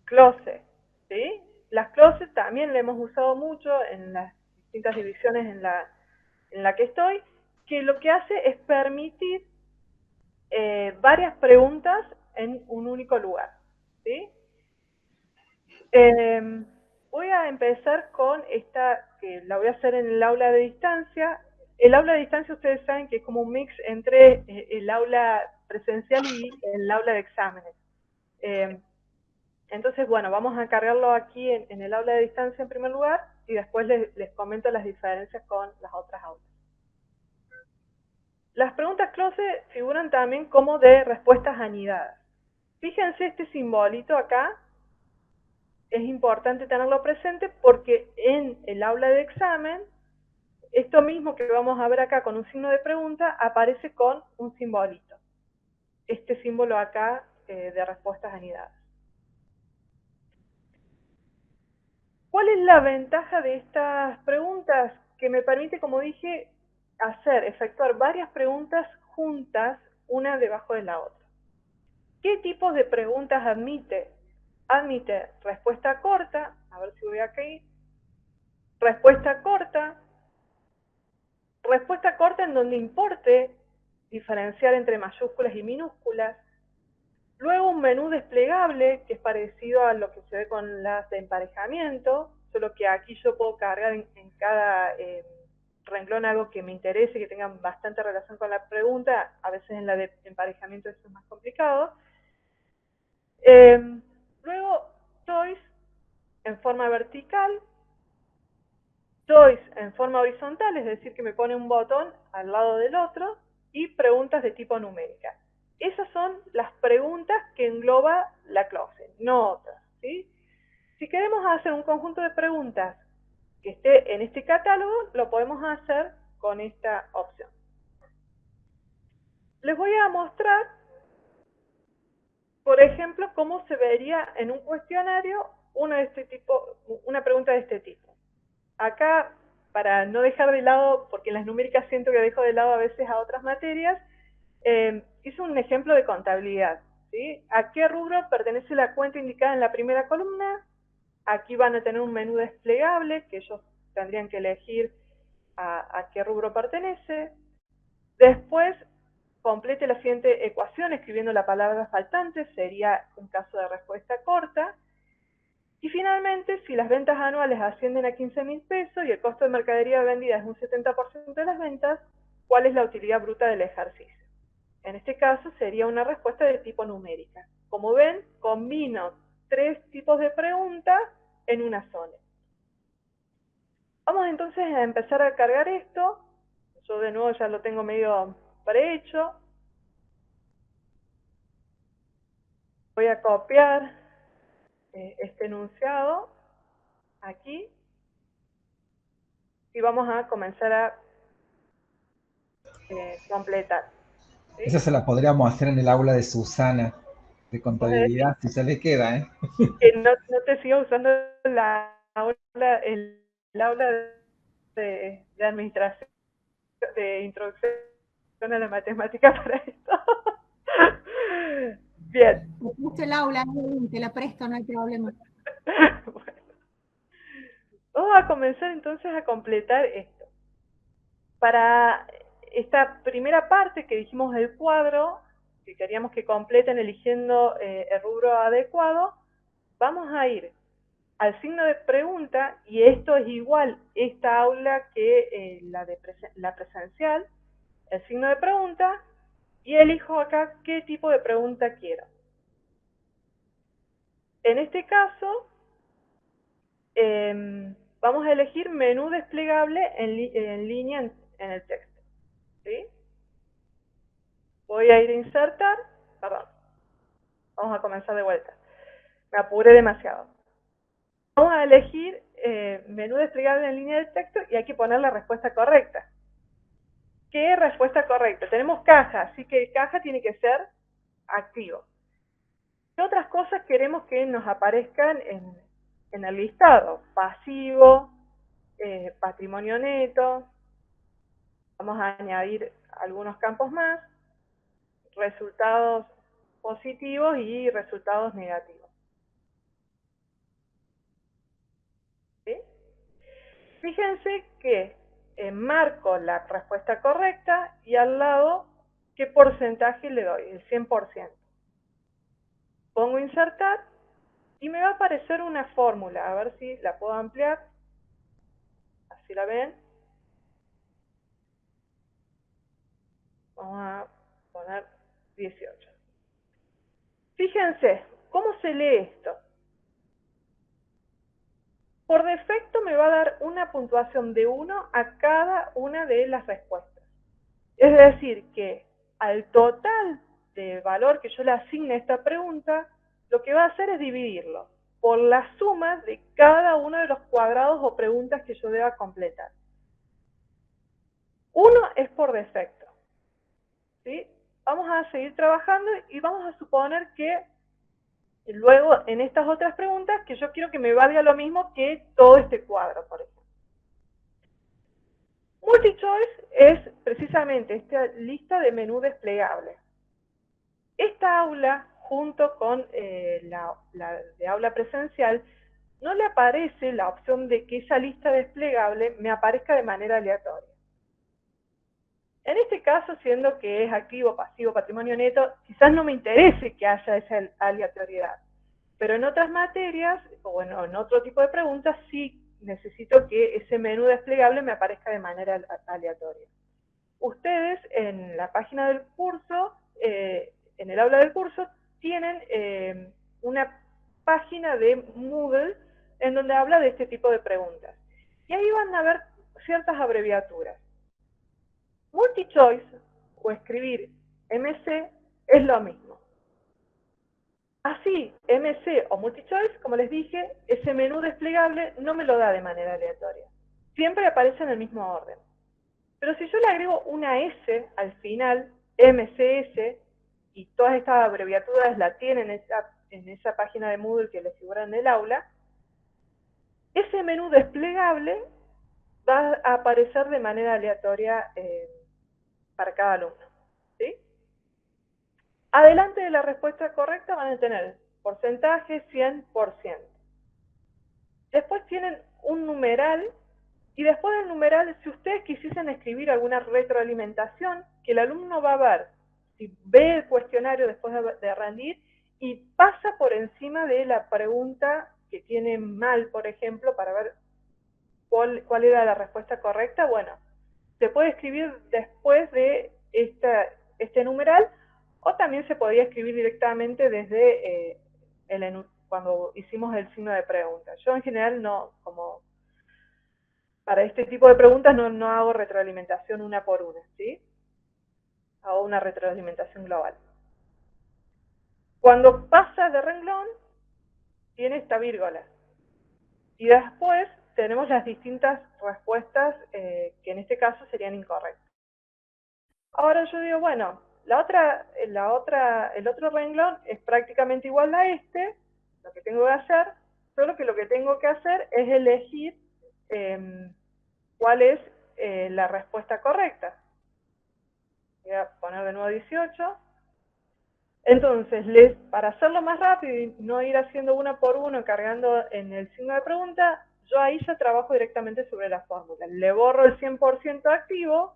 closet, ¿sí? Las closets también le hemos usado mucho en las distintas divisiones en la que estoy, que lo que hace es permitir varias preguntas en un único lugar, ¿sí? Eh, Voy a empezar con esta, que la voy a hacer en el aula de distancia. El aula de distancia ustedes saben que es como un mix entre el aula presencial y el aula de exámenes. Eh, entonces, bueno, vamos a cargarlo aquí en el aula de distancia en primer lugar y después les comento las diferencias con las otras aulas. Las preguntas closet figuran también como de respuestas anidadas. Fíjense este simbolito acá, es importante tenerlo presente porque en el aula de examen, esto mismo que vamos a ver acá con un signo de pregunta, aparece con un simbolito. Este símbolo acá de respuestas anidadas. ¿Cuál es la ventaja de estas preguntas? Que me permite, como dije, efectuar varias preguntas juntas, una debajo de la otra. ¿Qué tipos de preguntas admite? Admite respuesta corta, a ver si voy aquí, respuesta corta en donde importe diferenciar entre mayúsculas y minúsculas, luego un menú desplegable que es parecido a lo que se ve con las de emparejamiento, solo que aquí yo puedo cargar en cada renglón algo que me interese, que tenga bastante relación con la pregunta, a veces en la de emparejamiento eso es más complicado. Luego, choice en forma vertical, choice en forma horizontal, es decir, que me pone un botón al lado del otro, y preguntas de tipo numérica. Esas son las preguntas que engloba la clase, no otras, ¿sí? Si queremos hacer un conjunto de preguntas que esté en este catálogo, lo podemos hacer con esta opción. Les voy a mostrar, por ejemplo, cómo se vería en un cuestionario una pregunta de este tipo. Acá, para no dejar de lado, porque en las numéricas siento que dejo de lado a veces a otras materias, hice un ejemplo de contabilidad, ¿sí? ¿A qué rubro pertenece la cuenta indicada en la primera columna? Aquí van a tener un menú desplegable que ellos tendrían que elegir a qué rubro pertenece. Después, complete la siguiente ecuación escribiendo la palabra faltante, sería un caso de respuesta corta. Y finalmente, si las ventas anuales ascienden a 15.000 pesos y el costo de mercadería vendida es un 70% de las ventas, ¿cuál es la utilidad bruta del ejercicio? En este caso sería una respuesta de tipo numérica. Como ven, combino tres tipos de preguntas en una sola. Vamos entonces a empezar a cargar esto. Yo de nuevo ya lo tengo medio prehecho. Voy a copiar este enunciado aquí y vamos a comenzar a completar. ¿Sí? Esa se la podríamos hacer en el aula de Susana, de Vos decís contabilidad, si se le queda, ¿eh? que no te siga usando el aula de administración, de introducción a la matemática para esto. Bien. Te presto el aula, te la presto, no hay problema. Bueno, vamos a comenzar entonces a completar esto. Para esta primera parte que dijimos del cuadro, que queríamos que completen eligiendo el rubro adecuado, vamos a ir al signo de pregunta, y esto es igual esta aula que la presencial, el signo de pregunta, y elijo acá qué tipo de pregunta quiero. En este caso, vamos a elegir menú desplegable en línea en el texto. ¿Sí? Voy a ir a insertar, perdón, vamos a comenzar de vuelta. Me apuré demasiado. Vamos a elegir menú desplegable en línea de texto y hay que poner la respuesta correcta. ¿Qué respuesta correcta? Tenemos caja, así que caja tiene que ser activo. ¿Qué otras cosas queremos que nos aparezcan en el listado? Pasivo, patrimonio neto. Vamos a añadir algunos campos más, resultados positivos y resultados negativos. Fíjense que marco la respuesta correcta y al lado qué porcentaje le doy, el 100%. Pongo insertar y me va a aparecer una fórmula, a ver si la puedo ampliar, así la ven. Vamos a poner 18. Fíjense, ¿cómo se lee esto? Por defecto me va a dar una puntuación de 1 a cada una de las respuestas. Es decir, que al total de valor que yo le asigne a esta pregunta, lo que va a hacer es dividirlo por la suma de cada uno de los cuadrados o preguntas que yo deba completar. 1 es por defecto, ¿sí? Vamos a seguir trabajando y vamos a suponer que luego en estas otras preguntas que yo quiero que me valga lo mismo que todo este cuadro, por ejemplo. MultiChoice es precisamente esta lista de menú desplegable. Esta aula, junto con la de aula presencial, no le aparece la opción de que esa lista desplegable me aparezca de manera aleatoria. En este caso, siendo que es activo, pasivo, patrimonio neto, quizás no me interese que haya esa aleatoriedad. Pero en otras materias, o bueno, en otro tipo de preguntas, sí necesito que ese menú desplegable me aparezca de manera aleatoria. Ustedes en la página del curso, en el aula del curso, tienen una página de Moodle en donde habla de este tipo de preguntas. Y ahí van a ver ciertas abreviaturas. MultiChoice o escribir MC es lo mismo. Así, MC o MultiChoice, como les dije, ese menú desplegable no me lo da de manera aleatoria. Siempre aparece en el mismo orden. Pero si yo le agrego una S al final, MCS, y todas estas abreviaturas la tienen en esa página de Moodle que les figura en el aula, ese menú desplegable va a aparecer de manera aleatoria para cada alumno, ¿sí? Adelante de la respuesta correcta van a tener porcentaje 100%. Después tienen un numeral, y después del numeral, si ustedes quisiesen escribir alguna retroalimentación, que el alumno va a ver, si ve el cuestionario después de rendir, y pasa por encima de la pregunta que tiene mal, por ejemplo, para ver cuál era la respuesta correcta, bueno, se puede escribir después de este numeral, o también se podría escribir directamente desde cuando hicimos el signo de pregunta. Yo en general no, como para este tipo de preguntas no hago retroalimentación una por una, ¿sí? Hago una retroalimentación global. Cuando pasa de renglón, tiene esta vírgula. Y después tenemos las distintas respuestas que en este caso serían incorrectas. Ahora yo digo, bueno, el otro renglón es prácticamente igual a este, lo que tengo que hacer, solo que lo que tengo que hacer es elegir cuál es la respuesta correcta. Voy a poner de nuevo 18. Entonces, para hacerlo más rápido y no ir haciendo uno por uno, cargando en el signo de pregunta, yo ahí ya trabajo directamente sobre la fórmula. Le borro el 100% activo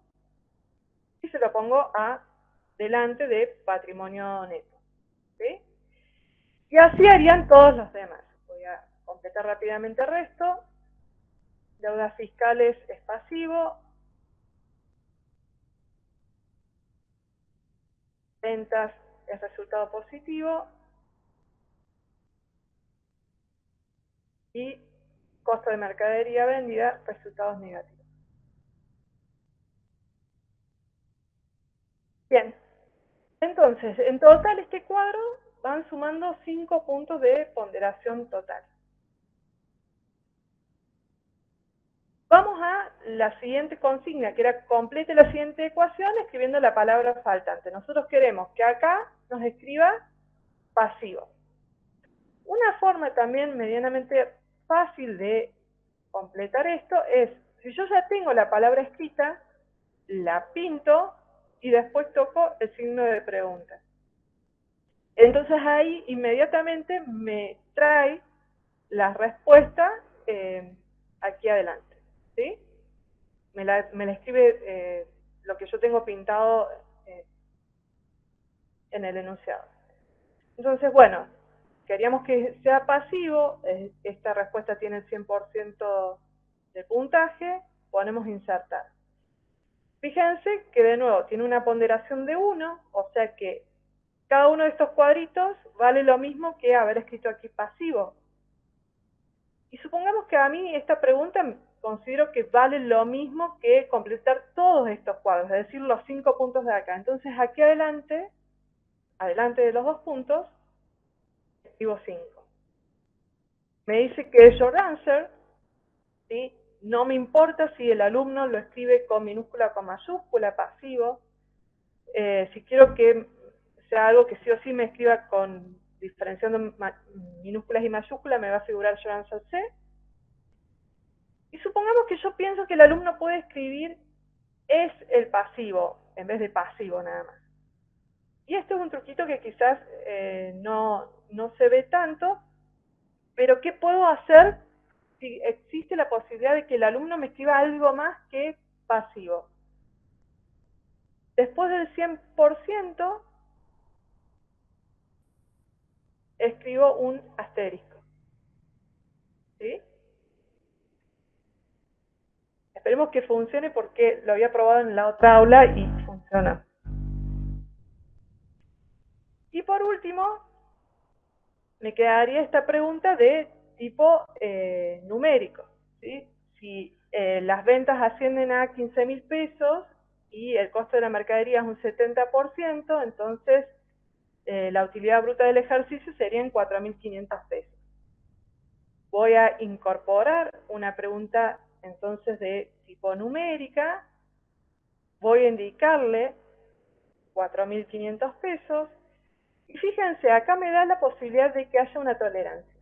y se lo pongo delante de patrimonio neto, ¿sí? Y así harían todos los demás. Voy a completar rápidamente el resto. Deudas fiscales es pasivo. Ventas es resultado positivo. Y costo de mercadería vendida, resultados negativos. Bien, entonces, en total este cuadro van sumando 5 puntos de ponderación total. Vamos a la siguiente consigna, que era complete la siguiente ecuación escribiendo la palabra faltante. Nosotros queremos que acá nos escriba pasivo. Una forma también medianamente fácil de completar esto es, si yo ya tengo la palabra escrita, la pinto y después toco el signo de pregunta. Entonces ahí inmediatamente me trae la respuesta aquí adelante. ¿sí? Me la escribe lo que yo tengo pintado en el enunciado. Entonces, bueno, queríamos que sea pasivo, esta respuesta tiene el 100% de puntaje, ponemos insertar. Fíjense que de nuevo tiene una ponderación de 1, o sea que cada uno de estos cuadritos vale lo mismo que haber escrito aquí pasivo. Y supongamos que a mí esta pregunta considero que vale lo mismo que completar todos estos cuadros, es decir, los 5 puntos de acá. Entonces aquí adelante de los 2 puntos, escribo 5. Me dice que es short answer, ¿sí? No me importa si el alumno lo escribe con minúscula o con mayúscula, pasivo. Si quiero que sea algo que sí o sí me escriba con diferenciando minúsculas y mayúsculas, me va a figurar short answer C. Y supongamos que yo pienso que el alumno puede escribir es el pasivo, en vez de pasivo nada más. Y esto es un truquito que quizás no se ve tanto, pero ¿qué puedo hacer si existe la posibilidad de que el alumno me escriba algo más que pasivo? Después del 100%, escribo un asterisco. ¿Sí? Esperemos que funcione porque lo había probado en la otra aula y funciona. Y por último, me quedaría esta pregunta de tipo numérico. ¿Sí? Si las ventas ascienden a 15.000 pesos y el costo de la mercadería es un 70%, entonces la utilidad bruta del ejercicio serían 4.500 pesos. Voy a incorporar una pregunta entonces de tipo numérica, voy a indicarle 4.500 pesos, y fíjense, acá me da la posibilidad de que haya una tolerancia.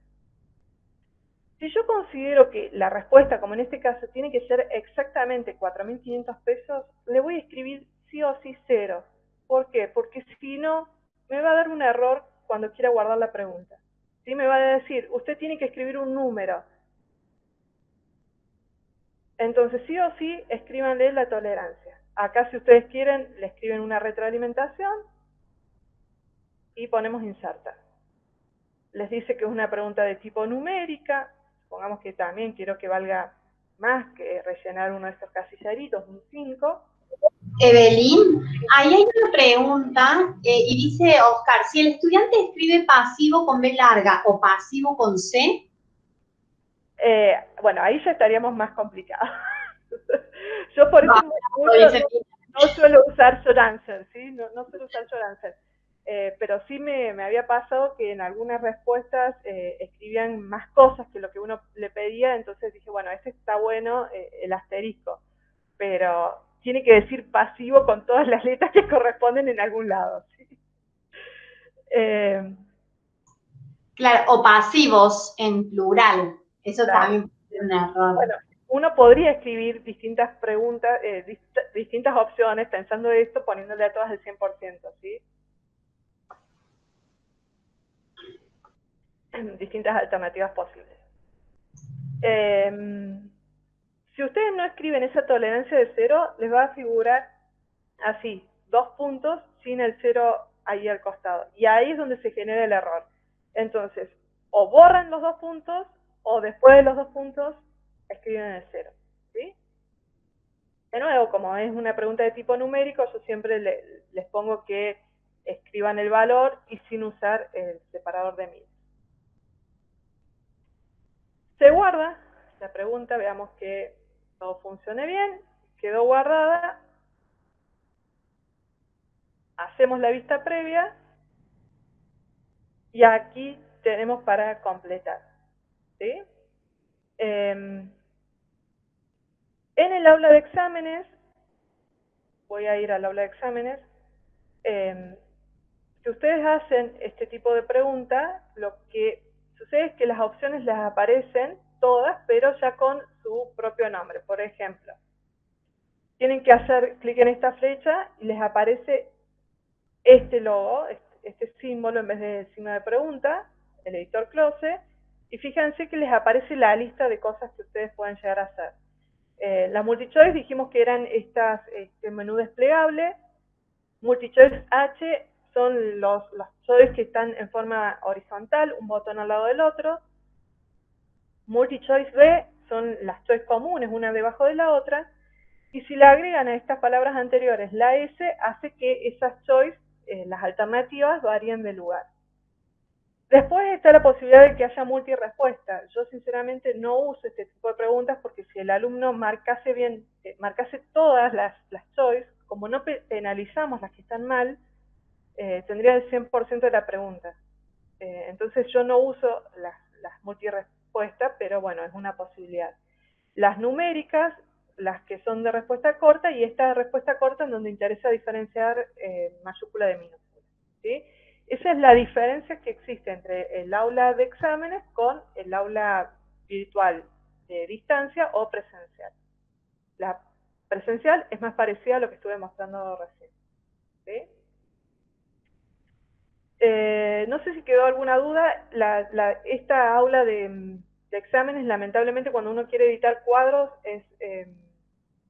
Si yo considero que la respuesta, como en este caso, tiene que ser exactamente 4.500 pesos, le voy a escribir sí o sí 0. ¿Por qué? Porque si no, me va a dar un error cuando quiera guardar la pregunta. ¿Sí? Me va a decir, usted tiene que escribir un número. Entonces, sí o sí, escríbanle la tolerancia. Acá, si ustedes quieren, le escriben una retroalimentación y ponemos insertar. Les dice que es una pregunta de tipo numérica. Supongamos que también quiero que valga más que rellenar uno de estos casilleritos, un 5. Evelyn, ahí hay una pregunta y dice Oscar, si el estudiante escribe pasivo con B larga o pasivo con C. Bueno, ahí ya estaríamos más complicados. Yo por eso no suelo usar short answer, ¿sí? No suelo usar short answer. Pero sí me había pasado que en algunas respuestas escribían más cosas que lo que uno le pedía, entonces dije, bueno, ese está bueno, el asterisco, pero tiene que decir pasivo con todas las letras que corresponden en algún lado, ¿sí? Claro, o pasivos en plural, eso Claro. también puede ser un error. Bueno, uno podría escribir distintas preguntas, distintas opciones, pensando esto, poniéndole a todas el 100%, ¿sí? Distintas alternativas posibles. Si ustedes no escriben esa tolerancia de 0, les va a figurar así, 2 puntos sin el 0 ahí al costado. Y ahí es donde se genera el error. Entonces, o borran los 2 puntos, o después de los 2 puntos, escriben el 0. ¿Sí? De nuevo, como es una pregunta de tipo numérico, yo siempre les pongo que escriban el valor y sin usar el separador de mil. Se guarda la pregunta, veamos que todo funcione bien, quedó guardada. Hacemos la vista previa y aquí tenemos para completar. ¿Sí? En el aula de exámenes, voy a ir al aula de exámenes, si ustedes hacen este tipo de pregunta, lo que sucede es que las opciones las aparecen todas, pero ya con su propio nombre. Por ejemplo, tienen que hacer clic en esta flecha y les aparece este logo, este símbolo en vez de signo de pregunta, el editor close, y fíjense que les aparece la lista de cosas que ustedes pueden llegar a hacer. Las multichoice dijimos que eran estas menú desplegable. Multichoice H son los choice que están en forma horizontal, un botón al lado del otro. Multichoice B son las choice comunes, una debajo de la otra. Y si le agregan a estas palabras anteriores la S, hace que esas choice, las alternativas, varíen de lugar. Después está la posibilidad de que haya multirespuesta. Yo sinceramente no uso este tipo de preguntas porque si el alumno marcase todas las choice, como no penalizamos las que están mal, tendría el 100% de la pregunta. Entonces yo no uso las multirespuestas, pero bueno, es una posibilidad. Las numéricas, las que son de respuesta corta, y esta de respuesta corta en donde interesa diferenciar mayúscula de minúscula, ¿sí? Esa es la diferencia que existe entre el aula de exámenes con el aula virtual de distancia o presencial. La presencial es más parecida a lo que estuve mostrando recién, ¿sí? No sé si quedó alguna duda. Esta aula de exámenes, lamentablemente, cuando uno quiere editar cuadros,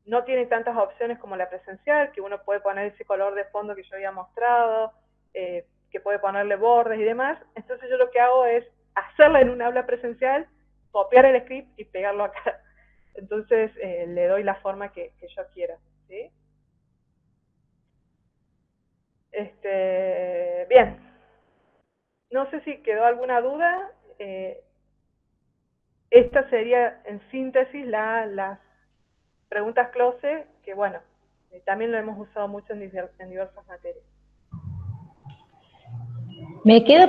no tiene tantas opciones como la presencial, que uno puede poner ese color de fondo que yo había mostrado, que puede ponerle bordes y demás. Entonces yo lo que hago es hacerla en un aula presencial, copiar el script y pegarlo acá. Entonces le doy la forma que yo quiero, ¿sí? Bien. No sé si quedó alguna duda. Esta sería, en síntesis, las preguntas close, que bueno, también lo hemos usado mucho en diversas materias. Me quedo